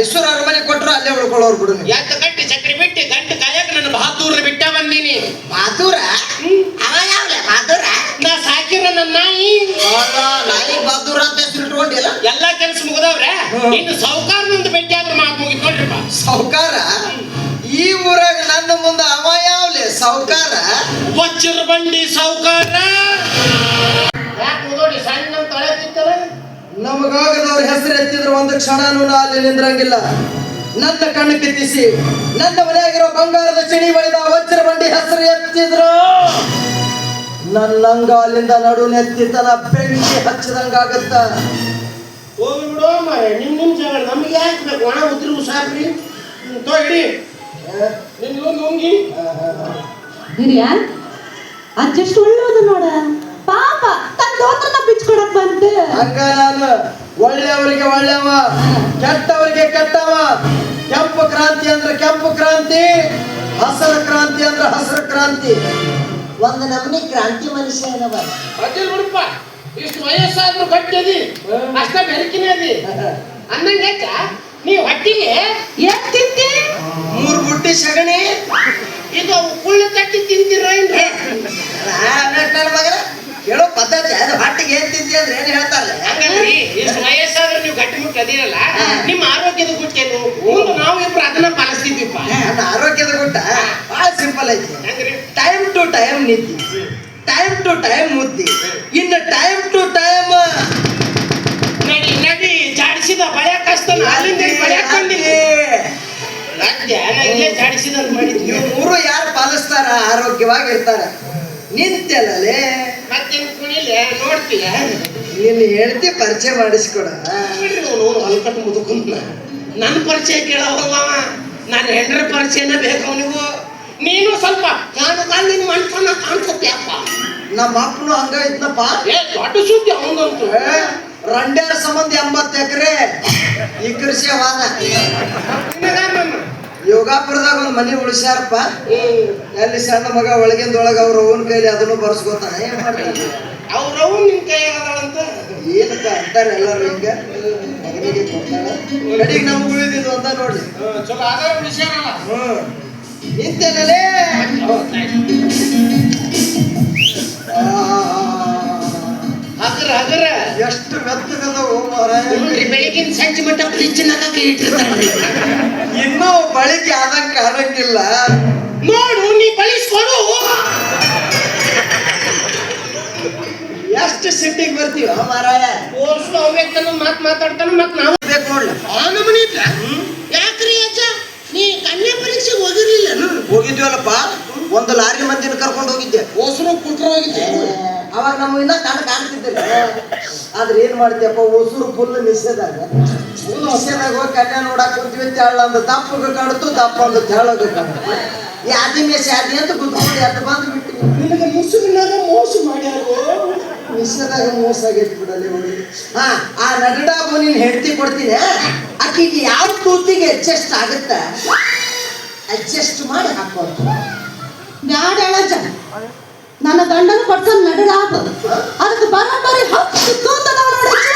ಮೈಸೂರು ಅರಮನೆ ಕೊಟ್ಟರು ಅಲ್ಲೇ ಉಳ್ಕೊಳ್ಳೋರು ಬಿಡು. ಯಾಕ ಗಟ್ಟಿ ಚಕ್ರಿ ಬಿಟ್ಟು ಗಂಟು ಕಾಯಕ ನನ್ನ ಬಹಾದೂರ್ ಬಿಟ್ಟ ಬಂದೀನಿ. ಬಹಾದೂರ ಅವ ಯಾವ್ಲೆ ಬಹಾದೂರ? ನಾ ಸಾಕಿರ ನನ್ನ ನಾಯಿ. ನಾಯಿ ಬಹಾದೂರ ಅಂತ ಹೆಸರು ಇಟ್ಕೊಂಡಿಲ್ಲ. ಎಲ್ಲಾ ಕೆಲಸ ಮುಗಿದವ್ರೆ, ಇನ್ನು ಸೌಕಾರನೊಂದು ಭೇಟಿ ಆದ್ರೆ ಮಾತು ಮುಗಿದ್ಕೊಳ್ರಿಪ್ಪ. ಸೌಕಾರ ಈ ಊರಾಗ ನನ್ನ ಮುಂದೆ ಅವ ಯಾವ್ಲೆ ಸೌಕಾರ? ವಜ್ರ ಬಂಡಿ ಸೌಕಾರ. ಯಾಕೆ ಮುದೋಡಿ ಸಣ್ಣ ತೊಳೆದಿತ್ತಲ್ಲ? ನಮಗಾಗದವ್ರ ಹೆಸರು ಎತ್ತಿದ್ರು ಒಂದು ಕ್ಷಣನೂ ನಾ ಅಲ್ಲಿ ನಿಂದ್ರಂಗಿಲ್ಲ. ನನ್ನ ಕಣ್ಣು ಕಿತ್ತಿಸಿ ನನ್ನ ಮನೆಯಾಗಿರೋ ಬಂಗಾರದ ಚಿಣಿ ಬಳಿದ ವಜ್ರ ಬಂಡಿ ಹೆಸರು ಎತ್ತಿದ್ರು ನನ್ನಂಗ ಅಲ್ಲಿಂದ ನಡು ನೆತ್ತಿತನ ಬೆಂಕಿ ಹಚ್ಚದಂಗಾಗತ್ತ. ಹೋಗಿ ಬಿಡೋ ಮಾರೆ, ನಿಮ್ ಜಗಳ ನಮ್ಗೆ ಯಾಕೆ ಬೇಕು? ಒಣ ಉದ್ರಿ ಸಾಕ್ರಿ ತೋ ಹಿಡಿ ನಿನ್ಗೊಂದು ಹೋಗಿ ಹಿರಿಯ ಅಜ್ಜಷ್ಟು ಒಳ್ಳೇದು ನೋಡ. ಪಾಪ ತನ್ನ ದೋತ್ರನ ಬಿಚ್ಕೊಡಕ್ ಬಂತು. ಹಂಗ ನಾನು ಒಳ್ಳೆಯವರಿಗೆ ಒಳ್ಳೆಯವ, ಕೆಟ್ಟವರಿಗೆ ಕೆಟ್ಟವ. ಕೆಂಪು ಕ್ರಾಂತಿ ಅಂದ್ರೆ ಕೆಂಪು ಕ್ರಾಂತಿ, ಹಸಿರು ಕ್ರಾಂತಿ ಅಂದ್ರೆ ಹಸಿರು ಕ್ರಾಂತಿ. ಒಂದು ನಮನಿ ಕ್ರಾಂತಿ ಮನುಷ್ಯ ಏನವ. ಅಜ್ಜಲ್ ಬಿಡಪ್ಪ, ಇಷ್ಟು ವಯಸ್ಸಾದ್ರೂ ಗಟ್ಟಿದಿ, ಅಷ್ಟ ಬೆರಕಿನೇ ಅದಿ ಅನ್ನಂಗ. ನೀ ಹೊಟ್ಟಿಗೆ ಏನ್ ತಿಂತಿ? 3 ಬುಟ್ಟಿ ಸಗಣಿ. ಇದು ಕುಳ್ಳು ತಟ್ಟಿ ತಿಂತೀರ ಏನ್ರಿ? ನನ್ನ ಮಗನ ಹೇಳೋ ಪದ್ಧತಿ ಅದು. ಹೊಟ್ಟಿಗೆ ಏನ್ ತಿಂತಿ ಅಂದ್ರೆ ಏನ್ ಹೇಳ್ತಾರಲ್ಲ. ಹಂಗಲ್ರಿ, ಇಷ್ಟು ವಯಸ್ಸಾದ್ರೂ ನೀವು ಗಟ್ಟಿ ಮುಟ್ಟಿ ಅದಿರಲ್ಲ, ನಿಮ್ಮ ಆರೋಗ್ಯದ ಗುಟ್ಟೇನು ಮುಂದೆ ನಾವು ಇಬ್ರು ಅದನ್ನ ಪಾಲಿಸ್ತಿದ್ವಿಪ್ಪ. ನನ್ನ ಆರೋಗ್ಯದ ಗುಟ್ಟ ಬಹಳ ಸಿಂಪಲ್ ಐತಿ. ಟೈಮ್ ಟು ಟೈಮ್ ನಿದ್ದಿ, ಟೈಮ್ ಟು ಟೈಮ್ ಮುದ್ದಿ, ಇನ್ನು ಟೈಮ್ ಟು ಟೈಮ್ ನಡಿ ನಡಿ ಜಾಡಿಸಿದ ಭಯ ಕಷ್ಟ. ಅಲ್ಲಿಂದ ಭಯಕ್ ಬಂದಿನಿ ಜಾಡಿಸಿದ ಮಾಡಿದ್ವಿ. ನೀವು 3 ಯಾರು ಪಾಲಿಸ್ತಾರ ಆರೋಗ್ಯವಾಗಿರ್ತಾರ. ನಿಂತೆಲ್ಲೇ ಮತ್ತೇನು ಕುಣಿಲೆ ನೋಡ್ತೀಯ? ನೀನು ಹೇಳ್ತಿ ಪರಿಚಯ ಮಾಡಿಸ್ಕೊಡ. ಹೊಲ್ಕಟ್ಟು ಮುದುಕುಂದ ನನ್ನ ಪರಿಚಯ ಕೇಳೋಲ್ಲ, ನಾನು ಹೆಂಡ್ರ ಪರಿಚಯನ ಬೇಕು ಅವನಿಗೂ. ನೀನು ಸ್ವಲ್ಪ ನಿನ್ನ ಮನ್ಸನ್ನ ಕಾಣಿಸುತ್ತೆಯಪ್ಪ. ನಮ್ಮ ಅಪ್ಪನು ಹಂಗ ಇದ್ನಪ್ಪ. ದೊಡ್ಡ ಸುದ್ದಿ ಅವನಂತೂ. ರಂಡ್ಯಾರ ಸಂಬಂಧ 80 ಎಕರೆ ಈ ಕೃಷಿವಾದ. ಯೋಗಾಪುರದಾಗ ಒಂದು ಮನೆ ಉಳಿಸ್ಯಾರಪ್ಪ. ಎಲ್ಲಿ ಸಣ್ಣ ಮಗ ಒಳಗಿಂದೊಳಗ ಅವ್ರ ಅವನ ಕೈಲಿ ಅದನ್ನು ಬರ್ಸ್ಕೊತಾನ. ಏನ್ ಮಾಡ್ತಾನೆ ಅವ್ರವ್ ನಿನ್ ಕೈಯಾಗದಂತ ಏನಕ್ಕ ಅಂತಾರೆ ಎಲ್ಲರೂ. ಹಿಂಗ ಮಗನಿಗೆ ಕೊಡ್ತಾಳ. ಕಡೆಗೆ ನಮ್ಗೆ ಉಳಿದಿದ್ದು ಅಂತ ನೋಡ್ರಿ. ಚಲೋ ಅದ ಉಳಿಸ್ಯಾರಲ್ಲ. ನಿಂತೇನಲ್ಲೇ ಹಗರ ಹಗರ ಎಷ್ಟು ಮೆತ್ತಗದವು ಮಾರಾಯ. ಬೆಳಗಿನ ಸಂಜೆ ಮಟ್ಟ ಫ್ರಿಜ್ನಾಗ ಇಟ್ಟಿರ್ತಾರ್ರಿ. ಇನ್ನೂ ಬಳಕೆ ಆದಂಗ ಕಾಣಂಗಿಲ್ಲ. ನೋಡು ನೀ ಬಳಸ್ಕೊಡು. ಎಷ್ಟು ಸಿಟ್ಟಿಗೆ ಬರ್ತೀವ ಮಾರಾಯ. ಓರ್ಸು ಅವ್ಯಕ್ತನ ಮಾತಾಡ್ತಾನ ಮತ್ ನಾವು ಬೇಕು ನೋಡ್ಲ. ಆ ನಮನಿ ಇದ್ಲ. ಯಾಕ್ರಿ ಅಜ್ಜ ನೀ ಕನ್ಯಾ ಪರೀಕ್ಷೆ ಹೋಗಿರ್ಲಿಲ್ಲ? ಹೋಗಿದ್ವಲ್ಲಪ್ಪ, ಒಂದು ಲಾರಿ ಮಂದಿನ ಕರ್ಕೊಂಡು ಹೋಗಿದ್ದೆ. ಓಸರು ಕುಟ್ರ ಹೋಗಿದ್ದೆ. ಅವಾಗ ನಾವು ಇನ್ನ ಕಾಣ್ತಿದ್ದಿಲ್ಲ. ಆದ್ರೆ ಏನ್ ಮಾಡ್ತೀಯಪ್ಪ, ಹೊಸರು ಫುಲ್ ನಿಷೇಧಾಗ ಹೋಗಿ ಕನ್ಯಾ ನೋಡಕ್ ಕುಂತೀವಿ. ತೆಳ್ಳ ಅಂದ ದಪ್ಪಗ ಕಾಣುತ್ತು, ದಪ್ಪ ಅಂದ ತೆಳ್ಳಗ ಕಾಣುತ್ತು. ಯಾದಿ ಮೇಸ್ ಯಾದಿ ಅಂತ ಕುತ್ಕೊಂಡು ಎದ್ದು ಬಂದು ಬಿಟ್ಟು ನಿನಗೆ ಮುಸುಗಿನಾಗ ಮೋಸ ಮಾಡ್ಯಾರು. ನಿಷೇಧಾಗ ಮೋಸ ಆಗೈತಿ ಬಿಡಲಿ ಹುಡುಗಿ. ಆ ನಗಡಾಗು ನೀನ್ ಹೆಂಡತಿ ಕೊಡ್ತೀನಿ. ಆಕಿಗೆ ಯಾವ ತೂತಿಗೆ ಅಡ್ಜಸ್ಟ್ ಆಗುತ್ತ ಅಡ್ಜಸ್ಟ್ ಮಾಡಿ ಹಾಕೋದು. ಬ್ಯಾಡ ಹೇಳಜ್ಜ, ನನ್ನ ಗಂಡನ ಕೊಡ್ಸ ನಡಲಾಗ ಅದಕ್ಕೆ ಬರೋಬ್ಬರಿ 10 ತೂತದವ ನೋಡಜ್ಜ.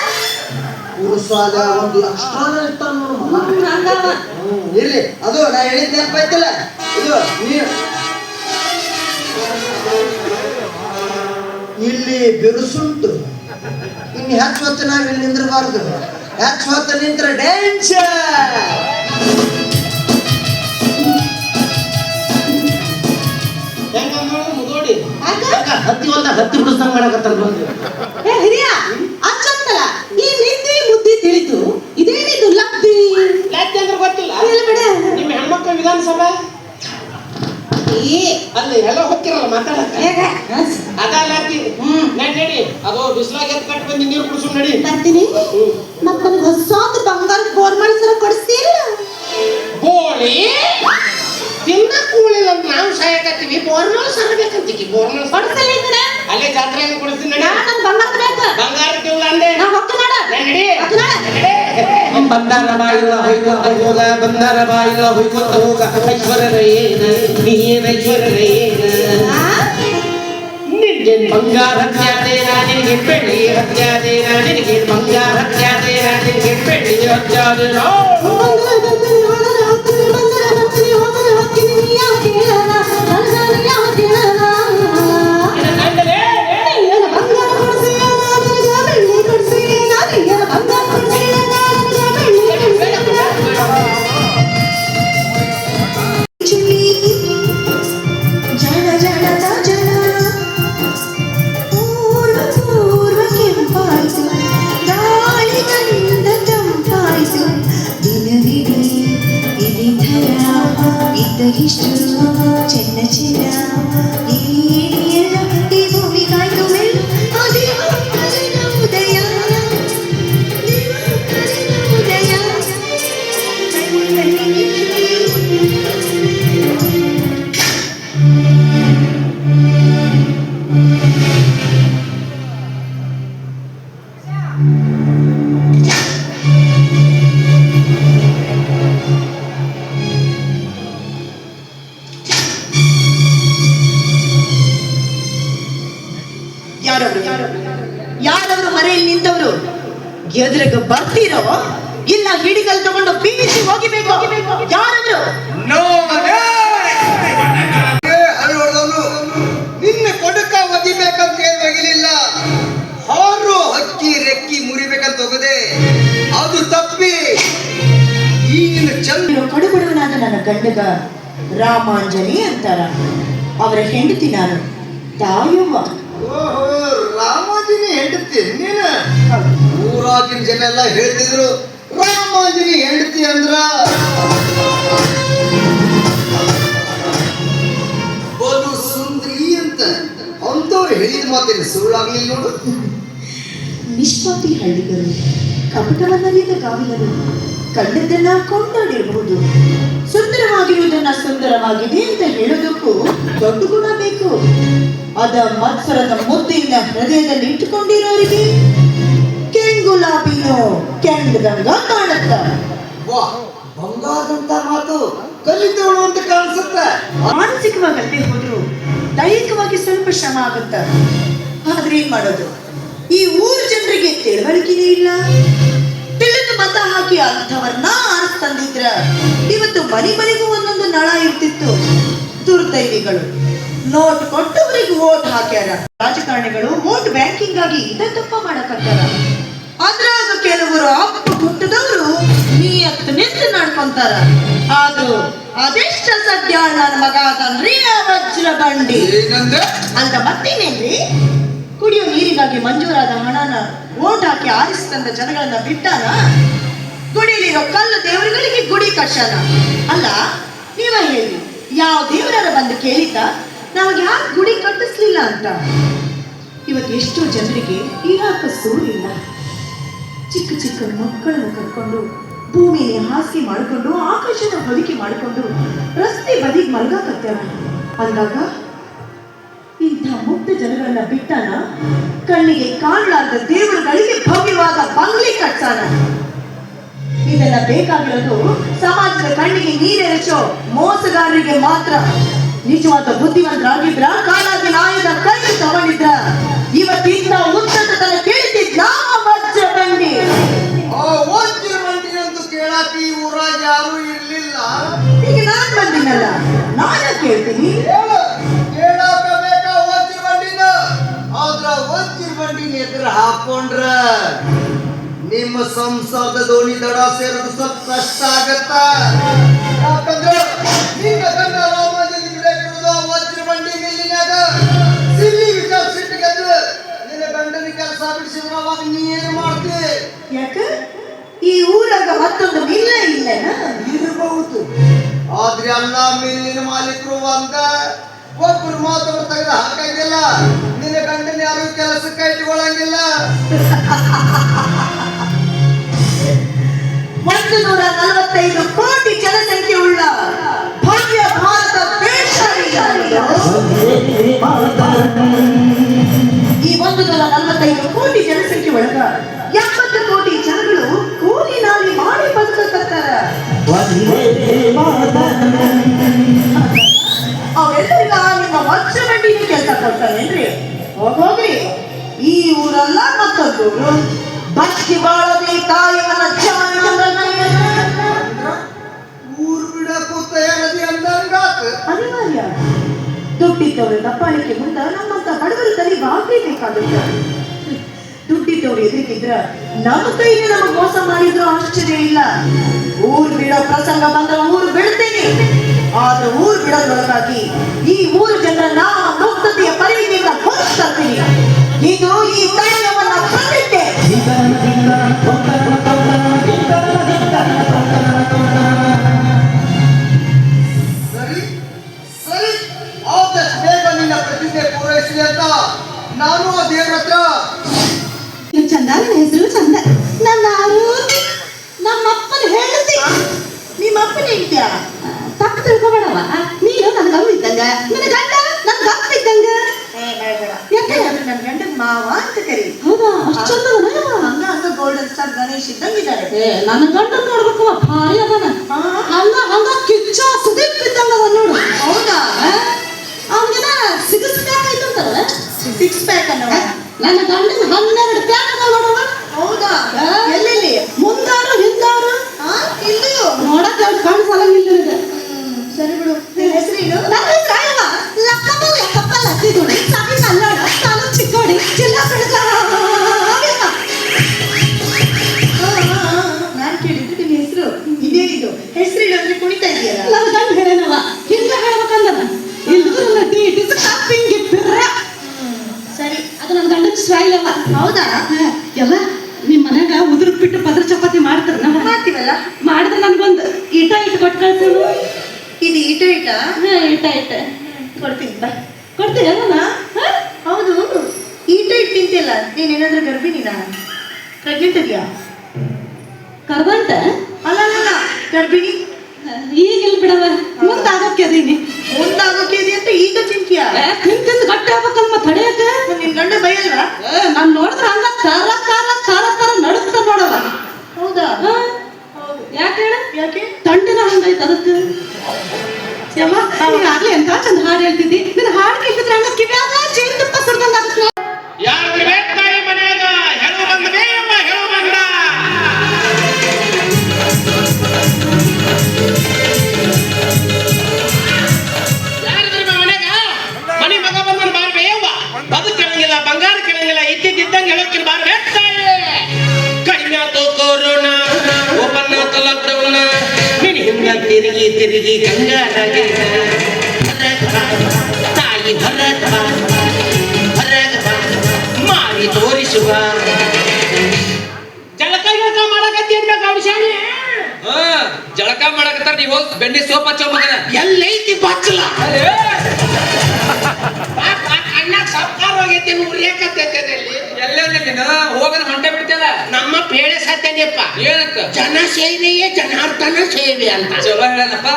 ಪುರುಷಾಗ ಒಂದು ಅಷ್ಟಾನ ಇರ್ತಾನ ನೋಡು ಮಗ. ಇರ್ಲಿ, ಅದು ನಾ ಹೇಳಿದ್ ನೆನಪಾಯ್ತಿಲ್ಲ. ಇದು ಇಲ್ಲಿ ಬಿರುಸುಂಟು. ಇನ್ನು ಹೆಚ್ಚು ಹೊತ್ತು ನಾವ್ ಇಲ್ಲಿ ನಿಂದ್ರಬಾರ್ದು. ಹೆಚ್ಚು ಹೊತ್ತು ನಿಂತ್ರ ಡೇಂಜರ್. ಮುದೋಡಿ ಹತ್ತಿ ಒಂದ ಹತ್ತಿ ಬಿಡಿಸ್ದಂಗ ಮಾಡಕತ್ತಾರ ಬಂದು. ಏ ಹಿರಿಯ ಅಚ್ಚಂತಲ್ಲ, ಈ ನಿದ್ದಿ ಮುದ್ದಿ ತಿಳಿತು, ಇದೇನಿದು ಲಬ್ಧಿ? ಲಬ್ಧಿ ಅಂದ್ರೆ ಗೊತ್ತಿಲ್ಲ. ಬಿಡ ನಿಮ್ಮ ಹೆಣ್ಮಕ್ಳ ವಿಧಾನಸಭಾ ಅಲ್ಲಿ ಎಲ್ಲ ಹೋಗ್ತಿರಲ್ಲ ಮಾತಾಡಕ, ಅದ ಲಬ್ಧಿ. ನಡಿ ಅದು ಬಿಸಿಲಾಗ ಎದ್ದು ಕಟ್ಟಿ ಬಂದು ನೀರು ಕುಡಿಸು ನಡಿ. ಬರ್ತೀನಿ. ಮತ್ತ ನನಗೆ ಹೊಸಾದ ಬಂಗಾರ ಗೋರ್ಮಲ್ ಸರ ಕೊಡಿಸ್ತೀರ? ಬೋಳಿ ತಿನ್ನ ಕೂಳಿಲ್ಲ ಅಂತ ನಾವು ಸಾಯಕತ್ತೀವಿ. ಬೋರ್ಮಲ್ ಸರ ಬೇಕಂತೀವಿ. ಬೋರ್ಮಲ್ ಕೊಡಿಸಲ್ಲ ಇದ್ರೆ ಅಲ್ಲೇ ಜಾತ್ರೆಯನ್ನು ಕೊಡಿಸ್ತೀನಿ ನಡಿ. ನಾನು ಬಂಗಾರ ಬೇಕು. ಬಂಗಾರ ತಿಂಗಳ ಅಂದೆ ನಾ ಹೊಕ್ಕ ಮಾಡ ನಡಿ. ಬಂದಾರ ಬಾಯಿಲ್ಲ ಹೋಗ ಬಂದಾರ ಬಾಯಿಲ್ಲ ಹೋಯ್ಕೊತ ಹೋಗ ಐಶ್ವರ್ಯರೇನ ನೀನ ಐಶ್ವರ್ಯರೇನ ನಿನಗೆ ಬಂಗಾರ ಹತ್ಯಾದೇನ ನಿನಗೆ ಬೆಳ್ಳಿ ಹತ್ಯಾದೇನ ನಿನಗೆ ಬಂಗಾರ ಹತ್ಯಾದೇನ ನಿನಗೆ ಬೆಳ್ಳಿ ಹತ್ಯಾದೇನ ಯಾರವರು ಮರೆಯಲ್ಲಿ ನಿಂತವರು ಎದುರಿಗೆ ಬರ್ತೀರೋ ಇಲ್ಲ ಹಿಡಿಗಲ್ ತಗೊಂಡು ಬೀಸಿ ಹೋಗಿಬೇಕು. ಯಾರವರು? ನಿನ್ನ ಕೊಡಕ ಒಗಿಬೇಕಂತ ಏನು ಒಗಿಲಿಲ್ಲ, ಹಾರು ಹಕ್ಕಿ ರೆಕ್ಕಿ ಮುರಿಬೇಕಂತ ಹೋಗದೆ ಅದು ತಪ್ಪಿ ಈ ನಿನ್ನ ಚಂದ್ರ ಕಡುಬಡವನಾದ ನನ್ನ ಗಂಡಗ ರಾಮಾಂಜನಿ ಅಂತಾರ. ಅವರ ಹೆಂಡತಿ ನಾನು, ತಾಯವ್ವ. ಓಹೋ, ರಾಮಾಂಜನಿ ಹೆಂಡತಿ ನೀನು? ಊರಾಗಿನ ಜನ ಎಲ್ಲ ಹೇಳ್ತಿದ್ರು ರಾಮಾಂಜನಿ ಹೆಂಡತಿ ಅಂದ್ರ ಬಲು ಸುಂದ್ರಿ ಅಂತ. ಅಂತವ್ರು ಹೇಳಿದ ಮಾತೇನು ಸುಳ್ಳಾಗ್ಲಿಲ್ಲ ನೋಡು. ನಿಷ್ಪಾಪಿ ಹಳ್ಳಿಗರು, ಕಪಟವನ್ನರಿಯದ ಗಾವಿಗರು ಕಂಡದ್ದನ್ನ ಕೊಂಡಾಡಿರಬಹುದು. ಸುಂದರವಾಗಿರುವುದನ್ನ ಸುಂದರವಾಗಿದೆ ಅಂತ ಹೇಳೋದಕ್ಕೂ ದೊಡ್ಡ ಗುಣ ಬೇಕು. ಅದ ಮತ್ಸರದ ಮುದ್ದೆಯಿಂದ ಹೃದಯದಲ್ಲಿ ಇಟ್ಟುಕೊಂಡಿರೋರಿಗೆ ಕೆಂಗುಲಾಬಿನೋ ಕೆಂಡದಂಗ ಕಾಣುತ್ತ. ವಾ, ಬಂಗಾರದಂತ ಮಾತು ಕಲಿತವಳು ಅಂತ ಕಾಣಿಸುತ್ತೆ. ಮಾನಸಿಕವಾಗಿ ಅಲ್ಲದೆ ಹೋದ್ರು ದೈಹಿಕವಾಗಿ ಸ್ವಲ್ಪ ಶ್ರಮ ಆಗುತ್ತ. ಆದ್ರೆ ಏನ್ ಮಾಡೋದು, ಈ ಊರ ಜನರಿಗೆ ತಿಳುವಳಿಕೆನೇ ಇಲ್ಲ. ತಿಳಿದು ಮತ ಹಾಕಿ ಅಂಥವರನ್ನ ಆರಿಸ್ತಂದಿದ್ರ ಇವತ್ತು ಮನೆಗೂ ಒಂದೊಂದು ನಳ ಇರ್ತಿತ್ತು. ದುರ್ದೈವಿಗಳು ನೋಟ್ ಕೊಟ್ಟವರಿಗೆ ವೋಟ್ ಹಾಕ್ಯಾರ. ರಾಜಕಾರಣಿಗಳು ವೋಟ್ ಬ್ಯಾಂಕಿಂಗ್ ಆಗಿ ಇದ ತಪ್ಪ ಮಾಡಕತ್ತಾರ. ಅದ್ರಾಗ ಕೆಲವರು ಅಪ್ಪ ಹುಟ್ಟದವರು ನಿಯತ್ತು ನಿಂತು ನಡ್ಕೊಂತಾರ. ಆದ್ರೂ ಅದೆಷ್ಟ ಸದ್ಯ ನನ್ನ ಮಗ ಅದನ್ರಿ ಆ ವಜ್ರ ಬಂಡಿ ಅಂತ. ಮತ್ತೇನೇನ್ರಿ, ಕುಡಿಯೋ ನೀರಿಗಾಗಿ ಮಂಜೂರಾದ ಹಣನ ವೋಟ್ ಹಾಕಿ ಆರಿಸ್ತಂದ ಜನಗಳನ್ನ ಬಿಟ್ಟಾನ. ಗುಡಿಲಿರೋ ಕಲ್ಲು ದೇವರುಗಳಿಗೆ ಗುಡಿ ಕಟ್ಟಾನ. ಅಲ್ಲ, ನೀವ ಹೇಳಿ, ಯಾವ ದೇವರ ಬಂದು ಕೇಳಿದ್ದ ನಮಗೆ ಯಾಕೆ ಗುಡಿ ಕಟ್ಟಿಸ್ಲಿಲ್ಲ ಅಂತ? ಇವತ್ತು ಎಷ್ಟೋ ಜನರಿಗೆ ಇರಾಕ ಸೂರಿಲ್ಲ. ಚಿಕ್ಕ ಚಿಕ್ಕ ಮಕ್ಕಳನ್ನು ಕರ್ಕೊಂಡು ಭೂಮಿಯ ಹಾಸಿಗೆ ಮಾಡಿಕೊಂಡು ಆಕಾಶದ ಹೊದಿಕೆ ಮಾಡಿಕೊಂಡು ರಸ್ತೆ ಬದಿಗೆ ಮಲ್ಗಾಕತ್ತಾರ. ಅಂದಾಗ ಇಂಥ ಮುಕ್ತ ಜನಗಳನ್ನ ಬಿಟ್ಟಾನ. ಕಣ್ಣಿಗೆ ಕಾಣಲಾರ್ದ ದೇವರುಗಳಿಗೆ ಭವ್ಯವಾದ ಬಂಗ್ಲೆ ಕಟ್ಸಾನ. ಇದೆಲ್ಲ ಬೇಕಾಗಿರೋದು ಸಮಾಜದ ಕಣ್ಣಿಗೆ ನೀರೆರಚೋ ಮೋಸಗಾರರಿಗೆ ಮಾತ್ರ. ನಿಜವಾದ ಬುದ್ಧಿವಂತರಾಗಿದ್ರ ಕಾಲಾಗಿ ನಾಯದ ಕೈ ತಗೊಂಡಿದ್ರ ಇವತ್ತಿಂದ ಉನ್ನತತನ ಕೇಳ್ತಿದ್ಲ ವಜ್ರ ಬಂಡಿ. ವಜ್ರ ಬಂಡಿನಂತೂ ಕೇಳಾಕಿ ಊರಾಗ ಯಾರು ಇರ್ಲಿಲ್ಲ. ಈಗ ನಾನ್ ಬಂದಿನಲ್ಲ, ನಾನ ಕೇಳ್ತೀನಿ. ಕೇಳಾಕ ಬೇಕಾ ವಜ್ರ ಬಂಡಿನ? ಆದ್ರ ವಜ್ರ ಬಂಡಿನ ಎದುರು ಹಾಕೊಂಡ್ರ ನಿಮ್ಮ ಸಂಸಾರದ ದೋಣಿ ದಡ ಸೇರೋದು ಸ್ವಲ್ಪ ಕಷ್ಟ ಆಗತ್ತ. ಯಾಕಂದ್ರೆ ನಿನ್ನ ಗಂಡ ರಾಮಾಂಜನಿ ಬಿಡಕಿರುವುದು ಆ ವಜ್ರ ಬಂಡಿ ಮೇಲಿನಾಗ ಸಿಲ್ಲಿ ವಿಚಾರ ಸಿಟ್ಟಿಗೆದ್ದು ನಿನ್ನ ಗಂಡನ ಕೆಲಸ ಬಿಡಿಸಿದ್ರ ಅವಾಗ ನೀ ಏನು ಮಾಡ್ತಿ? ಯಾಕ ಈ ಊರಾಗ ಮತ್ತೊಂದು ಮಿಲ್ಲ ಇಲ್ಲನ? ಇರಬಹುದು, ಆದ್ರೆ ಎಲ್ಲ ಮಿಲ್ಲಿನ ಮಾಲೀಕರು ಒಂದ. ಒಬ್ಬರು ಮಾತವರು ತೆಗೆದು ಹಾಕಂಗಿಲ್ಲ. ನಿನ್ನ ಗಂಡನ ಯಾರು ಕೆಲಸಕ್ಕೆ ಇಟ್ಕೊಳ್ಳಂಗಿಲ್ಲ. 145 ಕೋಟಿ ಜನಸಂಖ್ಯೆ ಉಳ್ಳ ಭವ್ಯ ಭಾರತ ದೇಶ ಈ 145 ಕೋಟಿ ಜನಸಂಖ್ಯೆ ಒಳಗ 70 ಕೋಟಿ ಜನಗಳು ಕೂಲಿ ನಾಲಿ ಮಾಡಿ ಬದುಕತ್ತಾರ. ಅವೆಲ್ಲರಿಗ ನಿಮ್ಮ ವಜ್ರ ಬಂಡಿನ ಕೆಲಸ ಕೊಡ್ತಾರೇನ್ರಿ? ಹೋಗ್ರಿ, ಈ ಊರಲ್ಲ ಮತ್ತೊಂದು ಊರು. ಭಕ್ತಿ ಬಾಳದೆ ತಾಯಿವನ ಊರ್ ಬಿಡಕ್ಕೂ ತಯಾರದಿ ಅಂದಂಗಾತ. ಅನಿವಾರ್ಯ. ದುಡ್ಡಿದ್ದವ್ರ ದಪ್ಪಾಳಿಕೆ ಮುಂದ ನಮ್ಮಂತ ಬಡವರ ತಲೆ ಬಾಗ್ಲೇಬೇಕಾಗುತ್ತೆ. ದುಡ್ಡಿದ್ದವ್ರು ಎದುರಿಗಿದ್ರ ನಮ್ಮ ಕೈಗೆ ನಮಗ್ ಮೋಸ ಮಾಡಿದ್ರು ಆಶ್ಚರ್ಯ ಇಲ್ಲ. ಊರ್ ಬಿಡೋ ಪ್ರಸಂಗ ಬಂದ್ರೆ ಊರು ಬಿಡ್ತೇನೆ. ಆದ್ರೆ ಊರ್ ಬಿಡೋದ್ರೊಳಗಾಗಿ ಈ ಊರು ಜನರನ್ನ ಮುಕ್ತತೆಯ ಪರಿವಿನಿಂದ ಹೊರತರ್ತೀನಿ. ಇದು ಈ ಕಾರ್ಯವನ್ನ ಖಂಡಿತೆ. ಸರಿ ಸರಿ, ಆದಷ್ಟು ಬೇಗ ನಿನ್ನ ಪ್ರತಿಜ್ಞೆ ಪೂರೈಸಲಿ ಅಂತ ನಾನು ಆ ದೇವ್ರ ಹತ್ರ. ಚಂದ, ನನ್ನ ಹೆಸರು ಚಂದ. ನನ್ನ ಆರೋಗ್ಯ ನಮ್ಮಪ್ಪನ ಹೇಳ್ತಿ. ನಿಮ್ಮಪ್ಪನ ಹೇಳ್ತೀಯ? ತಪ್ಪು ತಿಳ್ಕೊಬೇಡವ. ನೀನು ನನ್ನ ಗಮ್ಮ ಇದ್ದಂಗ, ನನ್ನ ಗಂಡ ನನ್ನ ಗಪ್ಪ ಇದ್ದಂಗ. ಯಾಕೆ ನನ್ನ ಗಂಡನ ಮಾವ ಅಂತ ಕರಿ. ಹೌದಾ? ಅಷ್ಟು ಚಂದ ಹಂಗ ಮೀಸಿದ್ದಂಗಿದ್ದಾರೆ. ನನ್ನ ಗಂಡ ನೋಡ್ಬೇಕು ಭಾರಿ ಅದನ ಹಂಗ ಹಂಗ ಕಿಚ್ಚ ಸುದೀಪ್ ಇದ್ದಂಗ ಅದ ನೋಡು. ಹೌದಾ? ಅವನಿಗೆ ಸಿಕ್ಸ್ ಪ್ಯಾಕ್ ಐತಂತಾರ. 6 ಪ್ಯಾಕ್ ಅನ್ನೋ. ನನ್ನ ಗಂಡನ 12 ಪ್ಯಾಕ್ ಅದ ನೋಡವ. ಹೌದಾ? ಎಲ್ಲೆಲ್ಲಿ? ಮುಂದಾರು ಹಿಂದಾರು ಇಲ್ಲಿಯೂ ನೋಡಕ್ ಅವ್ರು ಕಣ್ಣು ಸಾಲಂಗಿಲ್ಲ ನನಗೆ. ಸರಿ ಬಿಡು. ನಿನ್ನ ಹೆಸರೇನು? ನನ್ನ ಹೆಸರು ರಾಯವ್ವ. ಲಕ್ಕಪ್ಪ ಲಕ್ಕಪ್ಪ ಲತ್ತಿದೋಡಿ ಸಾಕಿ ಕಲ್ಲೋಡ ತಾಲೂಕ್ ಚಿಕ್ಕೋಡಿ ಜಿಲ್ಲಾ ಬೆಳಗಾವಿ. ನಾನು ಕೇಳಿದ್ದು ನಿನ್ನ ಹೆಸರು. ಇದೇನಿದು ಹೆಸರು ಇಡೋದ್ರೆ ಕುಣಿತಾ ಇದೆಯಲ್ಲ? ನನ್ನ ಗಂಡ ಹೇಳೇನವ ಹಿಂಗ ಹೇಳ್ಬೇಕಂದನ ಇಲ್ದು ನಟಿ ಇಟ್ ಇಸ್ ಕಾಪಿಂಗ್ ಬಿರ್ರ. ಸರಿ. ಅದು ನನ್ನ ಗಂಡನ ಸ್ಟೈಲ್ ಅವ. ಹೌದಾ? ಎಲ್ಲ ನಿಮ್ಮ ಮನ್ಯಾಗ ಉದುರು ಬಿಟ್ಟು ಪದ್ರ ಚಪಾತಿ ಮಾಡ್ತಾರ ನಾವು ಮಾಡ್ತೀವಲ್ಲ. ಮಾಡಿದ್ರೆ ನನ್ಗೊಂದು ಈಟ ಇಟ್ಟು ಕೊಟ್ಟು ಕಳ್ಸೇನು. ಇದು ಈಟ ಈಟ ಈಟ ಇಟ್ಟ ಕೊಡ್ತೀನಿ ಬಾ. ಕೊಡ್ತೀಯ ಹೌದು, ಈಟ ಇಟ್ಟು ತಿಂತಿಲ್ಲ. ನೀನೇನಾದ್ರೂ ಗರ್ಭಿಣಿನಾ? ಪ್ರೆಗ್ನೆಂಟ್ ಇದೆಯಾ? ಕರ್ದಂತ ಅಲ್ಲ ಅಲ್ಲ, ಗರ್ಭಿಣಿ. ಈಗಿಲ್ ಬಿಡವ ಮುಂದಾಗಕ್ಕೆ ಅದೀನಿ. ಮುಂದಾಗೋಕೆ ಇದೆ ಅಂತ ಈಗ ಚಿಂತಿಯಾ? ತಿಂದು ಗಟ್ಟಿ ಆಗ್ಬೇಕಮ್ಮ ತಡೆಯಕ. ನಿನ್ ಗಂಡ ಬೈಯಲ್ವಾ? ನಾನ್ ನೋಡಿದ್ರೆ ಹಂಗ ಕಾರ ಕಾರ ಕಾರ ಕಾರ ನಡುತ್ತ ನೋಡವ. ಹೌದಾ? ಯಾಕೆ ಹೇಳ? ಯಾಕೆ? ತಂಡಿನ ಹಂಗೈತೆ ಅದಕ್ಕೆ. ಆಗ್ಲಿ ಅಂತ ಚಂದ ಹಾಡು ಹೇಳ್ತಿದ್ದಿ. ನಿನ್ನ ಹಾಡು ಕೇಳಿದ್ರೆ ಹಂಗ ಕಿವ್ಯಾಗ ಜೇನುತುಪ್ಪ ಸುರಿದಂಗ ಆಗುತ್ತೆ. ಯಾರು ತಾಯಿ ಮನೆಯಾಗ ಹೆಳು ಬಂದವೇ ಅಮ್ಮ ಹೆಳು ಬಂದ. ಯಾರಿದ್ರಿ ಮನೆಯಾಗ? ಮನೆ ಮಗ ಬಂದನು ಬಾರ್ಬೇ ಅವ್ವ. ಬದು ಕೆಳಂಗಿಲ್ಲ, ಬಂಗಾರ ಕೆಳಂಗಿಲ್ಲ, ಇದ್ದಂಗೆ ಹೇಳೋಕಿನ ಬಾರ್ಬೇ ತಾಯಿ. ಕಡಿನಾತು ಕೊರೋನಾ, ಒಬ್ಬನಾತು ಲಾಕ್ಡೌನ್, ನಿನ್ನ ಹಿಂದ ತಿರುಗಿ ತಿರುಗಿ ಗಂಗಾನಾಗಿ ತಾಯಿ ಹೊರಗ ಮಾರಿ ತೋರಿಸುವ ಜಳಕ ಗಿಳಕ ಮಾಡಕತ್ತಿ ಅಂತ ಗೌಶಾಣಿ. ಜಳಕ ಮಾಡಕತ್ತಾರ ನೀವು ಬೆಣ್ಣೆ ಸೋಪ್ ಹಚ್ಚೋ ಮಗನ. ಎಲ್ಲೈತಿ ಬಚ್ಚಲ ಅಣ್ಣ ಸರ್ಕಾರ ಹೋಗೈತಿ ಉರಿಯಾಕತ್ತೈತದಲ್ಲಿ. ಎಲ್ಲೆಲ್ಲಿ ನೀನು ಹೋಗನ ಹೊಂಟೆ ಬಿಡ್ತೇಲ್ಲ. ನಮ್ಮ ಪೇಳೆ ಸತ್ಯನೆಪ್ಪ ಏನಂತ ಜನ ಸೇವೆಯೇ ಜನಾರ್ದನ ಸೇವೆ ಅಂತ. ಚಲೋ ಹೇಳನಪ್ಪ.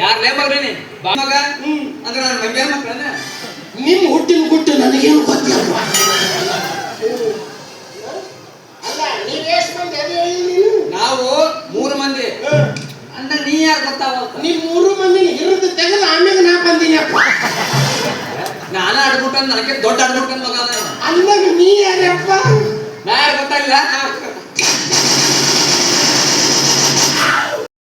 ಯಾರ್ಲೇ ಮಗ್ರಿ ಬಾ ಮಗ ಅಂದ್ರೆ ನನ್ನ ಮಂಗ್ಯಾನ ಮಕ್ಕಳನ್ನ. ನಿಮ್ಮ ಹುಟ್ಟಿನ ಗುಟ್ಟು ನನಗೇನು ಗೊತ್ತಿಲ್ಲ. ಅಲ್ಲ ನೀವೆಷ್ಟು ಮಂದಿ ಅದೇ ಹೇಳಿ ನೀನು? ನಾವು 3 ಮಂದಿ ಅಂದ ನೀ ಯಾರು ಗೊತ್ತಾವ? ನೀವು 3 ಮಂದಿನ ಹಿರಿದು ತೆಗೆದು ಆಮೇಲೆ ನಾ ಬಂದಿನಪ್ಪ. ನಾನ ಆಡ್ಬಿಟ್ಟನ್ ನನಗೆ ದೊಡ್ಡ ಆಡ್ಬಿಟ್ಟನ್ ಮಗ. ಅಲ್ಲ ನೀ ಯಾರಪ್ಪ? ನಾ ಯಾರು ಗೊತ್ತಾಗಿಲ್ಲ.